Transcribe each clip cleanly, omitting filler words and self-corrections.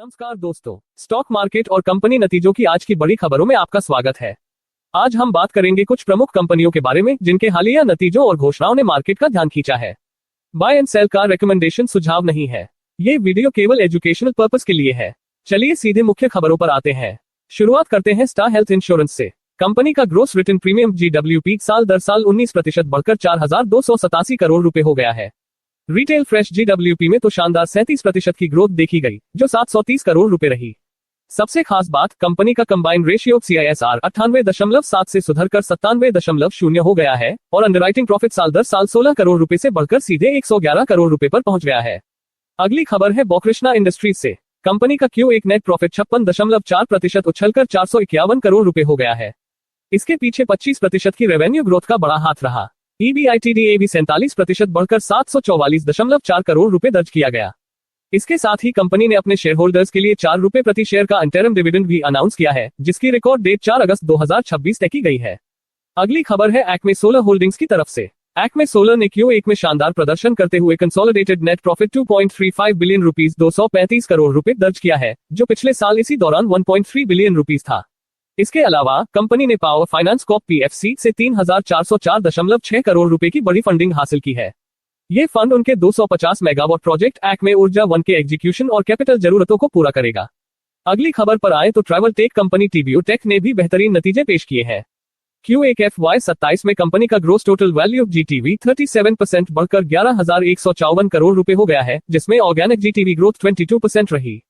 नमस्कार दोस्तों, stock market और कंपनी नतीजों की आज की बड़ी खबरों में आपका स्वागत है। आज हम बात करेंगे कुछ प्रमुख कंपनियों के बारे में जिनके हालिया नतीजों और घोषणाओं ने मार्केट का ध्यान खींचा है। बाय एंड सेल का रिकमेंडेशन सुझाव नहीं है। ये वीडियो केवल एजुकेशनल पर्पस के लिए है। चलिए सीधे मुख्य खबरों पर आते हैं। शुरुआत करते हैं स्टार हेल्थ इंश्योरेंस से। कंपनी का ग्रोस रिटर्न प्रीमियम GWP साल दर साल 19% बढ़कर 4,287 करोड़ रुपए हो गया है। रिटेल फ्रेश GWP में तो शानदार 37% की ग्रोथ देखी गई, जो 730 करोड़ रुपए रही। सबसे खास बात, कंपनी का कंबाइंड रेशियो CISR 98.7 से सुधरकर 97.0 हो गया है और अंडरराइटिंग प्रॉफिट साल दर साल 16 करोड़ रुपए से बढ़कर सीधे 111 करोड़ रुपए पर पहुंच गया है। अगली खबर है बोकृष्णा इंडस्ट्रीज से। कंपनी का Q1 नेट प्रॉफिट 56.4% उछलकर 451 करोड़ रुपए हो गया है। इसके पीछे 25% की रेवेन्यू ग्रोथ का बड़ा हाथ रहा। EBITDA भी 47% बढ़कर 744.4 करोड़ रुपए दर्ज किया गया। इसके साथ ही कंपनी ने अपने शेयर होल्डर्स के लिए 4 रुपए प्रति शेयर का इंटरिम डिविडेंड भी अनाउंस किया है, जिसकी रिकॉर्ड डेट 4 अगस्त 2026 तय की गई है। अगली खबर है एक्मे सोलर होल्डिंग्स की तरफ से। एक्मे सोलर ने Q1 में शानदार प्रदर्शन करते हुए consolidated net profit 2.35 billion rupees 235 crore रुपए दर्ज किया है, जो पिछले साल इसी दौरान 1.3 बिलियन रुपीस था। इसके अलावा कंपनी ने पावर फाइनेंस कॉर्प PFC से 3,404.6 करोड़ रुपए की बड़ी फंडिंग हासिल की है। ये फंड उनके 250 मेगावाट प्रोजेक्ट एक्मे ऊर्जा 1 के एग्जीक्यूशन और कैपिटल जरूरतों को पूरा करेगा। अगली खबर पर आए तो travel tech company TBO tech ने भी बेहतरीन नतीजे पेश किए हैं। Q1 FY27 में कंपनी का gross total value of GTV 37% बढ़कर 11,154 करोड़ रुपए हो गया है, जिसमें ऑर्गेनिक GTV ग्रोथ 22% रही।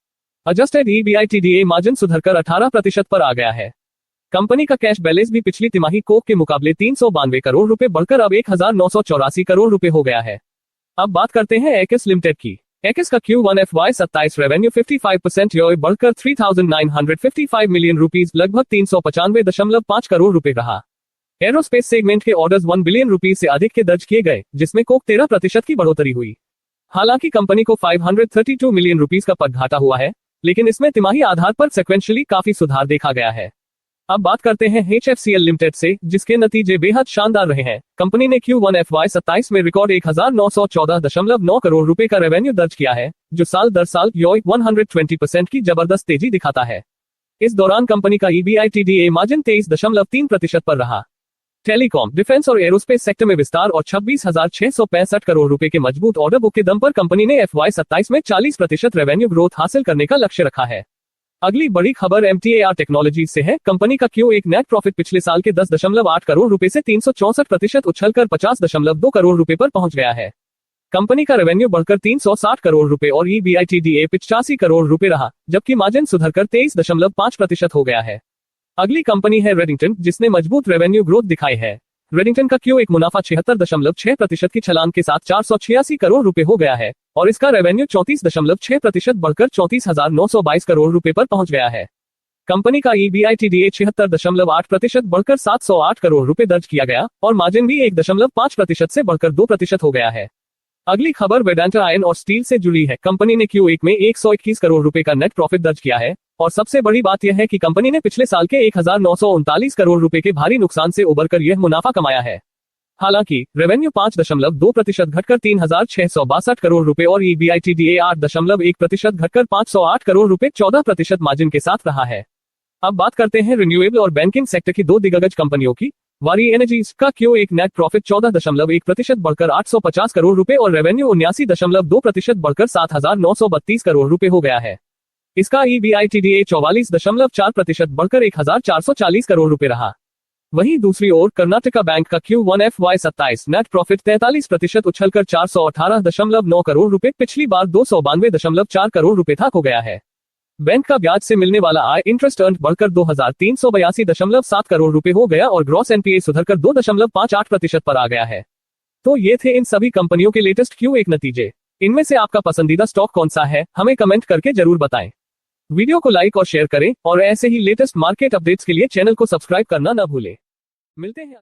एडजस्टेड EBITDA मार्जिन सुधरकर 18% पर आ गया है। कंपनी का कैश बैलेंस भी पिछली तिमाही कोक के मुकाबले 392 करोड़ रुपए बढ़कर अब 1,984 करोड़ रुपए हो गया है। अब बात करते हैं एक्सिस लिमिटेड की। एक्सिस का Q1 FY27 रेवेन्यू 55% योय बढ़कर 3,955 मिलियन रुपीस लगभग 395.5 करोड़ रुपए रहा। एरोस्पेस सेगमेंट के ऑर्डर्स 1 बिलियन रुपीस से अधिक के दर्ज किए गए, जिसमें कोक 13% की बढ़ोतरी हुई। हालांकि कंपनी को 532 मिलियन रुपीस का पदघाटा हुआ है, लेकिन इसमें तिमाही आधार पर सिक्वेंशियली काफी सुधार देखा गया है। अब बात करते हैं HFCL लिमिटेड से, जिसके नतीजे बेहद शानदार रहे हैं। कंपनी ने Q1 FY27 में रिकॉर्ड 1,914.9 करोड़ रुपए का रेवेन्यू दर्ज किया है, जो साल दर साल 120% की जबरदस्त तेजी दिखाता है। इस दौरान कंपनी का EBITDA मार्जिन 23.3% पर रहा। टेलीकॉम, डिफेंस और एरोस्पेस सेक्टर में विस्तार और 26,665 करोड़ रुपए के मजबूत ऑर्डर बुक के दम पर कंपनी ने FY27 में 40% रेवेन्यू ग्रोथ हासिल करने का लक्ष्य रखा है। अगली बड़ी खबर MTAR टेक्नोलॉजीज से है। कंपनी का Q1 नेट प्रॉफिट पिछले साल के 10.8 करोड़ रुपए से 364% उछलकर 50.2 करोड़ रुपए पर पहुंच गया है। कंपनी का रेवेन्यू बढ़कर 360 करोड़ रुपए और EBITDA 85 करोड़ रुपए रहा, जबकि मार्जिन सुधरकर 23.5% हो गया है। अगली कंपनी है रेडिंगटन, जिसने मजबूत रेवेन्यू ग्रोथ दिखाई है। रेडिंगटन का Q1 मुनाफा 76.6% की छलांग के साथ 486 करोड़ रुपए हो गया है और इसका रेवेन्यू 34.6% बढ़कर 34,922 करोड़ रुपए पर पहुंच गया है। कंपनी का EBITDA 76.8% बढ़कर 708 करोड़ रुपए दर्ज किया गया और मार्जिन भी 1.5% से बढ़कर 2% हो गया है। अगली खबर वेदांता आयरन और स्टील से जुड़ी है। कंपनी ने Q1 में 121 करोड़ रुपए का नेट प्रॉफिट दर्ज किया है और सबसे बड़ी बात यह है कि कंपनी ने पिछले साल के 1,939 करोड़ रुपए के भारी नुकसान से उबरकर यह मुनाफा कमाया है। हालांकि रेवेन्यू 5.2% घटकर 3,662 करोड़ रुपए और EBITDA 8.1% घटकर 508 करोड़ रुपए 14% मार्जिन के साथ रहा है। अब बात करते हैं रिन्यूएबल और बैंकिंग सेक्टर की दो दिग्गज कंपनियों की। वारी एनर्जीज का Q1 नेट प्रॉफिट 14.1% बढ़कर 850 करोड़ रुपए और रेवेन्यू 79.2% बढ़कर 7,932 करोड़ रुपए हो गया है। इसका EBITDA 44.4% बढ़कर 1,440 करोड़ रुपए रहा। वहीं दूसरी ओर कर्नाटका बैंक का Q1 FY27 net profit 43% उछलकर 418.9 crore रुपए पिछली बार 292.4 करोड़ रुपए तक हो गया है। बैंक का ब्याज से मिलने वाला आय इंटरेस्ट अर्न बढ़कर 2,382.7 करोड़ रुपए हो गया और ग्रॉस NPA सुधरकर 2.58% पर आ गया है। तो ये थे इन सभी कंपनियों के लेटेस्ट Q1 नतीजे। इनमें से आपका पसंदीदा स्टॉक कौन सा है, हमें कमेंट करके जरूर बताएं। वीडियो को लाइक और शेयर करें और ऐसे ही लेटेस्ट मार्केट अपडेट्स के लिए चैनल को सब्सक्राइब करना न भूलें। मिलते हैं।